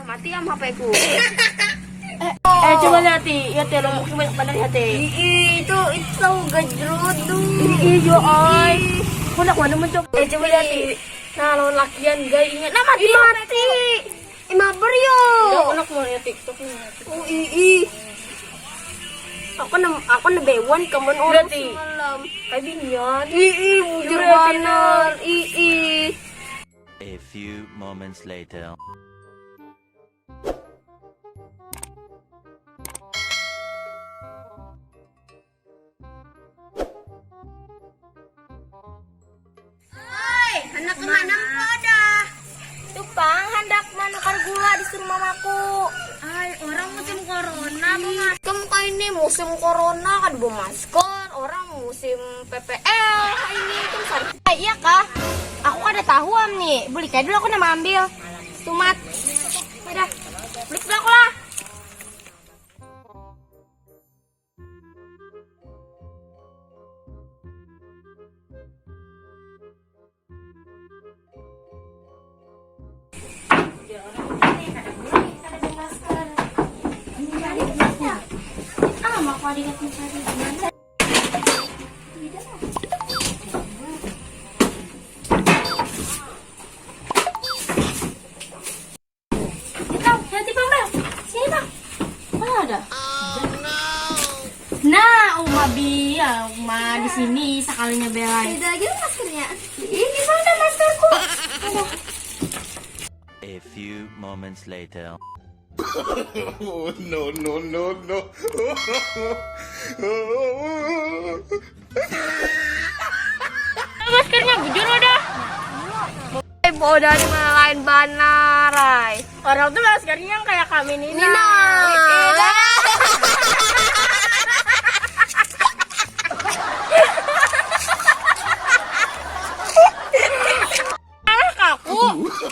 mati am HP ku. Coba lihat ya lo mungkin banyak banget ya Itu gajrut tuh. Iyo ay. Kung nakuha naman to. Coba lihat nah lawan lakian gay ingat nah mati. Mabar yo. Ako nak mo ya TikTok niya. Oh Ako na bewan kaman oras malam. Kay binyan. Bujur bener. A few moments later. Anak kemana po dah? Tupang hendak manukar gula disuruh mamaku. Ay, orang musim corona, Mas. Kamu kayak ini musim corona kan belum masker, orang musim PPL kayak ini kan. Iya kah? Aku kan ada tahuan nih. Beli kayak dulu aku udah mau ambil. Tumat. Udah. Beli dulu aku lah. Nah, Uma di sini sekalinya belain. Beda lagi maskernya. Ini mana maskerku? A few moments later. Oh, no, no, no, no. Maskernya bujur udah. Bawa dari mana lain banarai. Orang tuh maskernya yang kayak kami nih. Nina.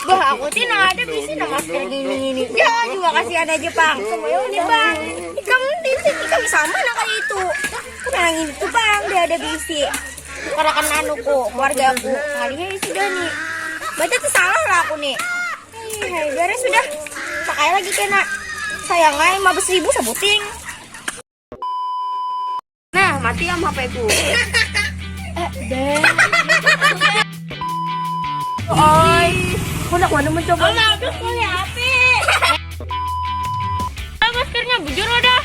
Bah, aku sih nah ada bisi nah masker gini. Ya juga kasihan aja Bang. Semuanya ini Bang. Kamu di sini kami sama nah kayak itu. Kan yang ini tuh Bang dia ada bisi. Karena kan anuku, keluarga aku. Kalinya sudah nih. Baca tuh salah lah aku nih. Hai, beres sudah. Pakai lagi kena. Sayang ay 15.000 sebuting. Nah, mati am HP ku. Ay, kung nakuha naman coba. Nablos ko ni HP. Maskernya bujur udah.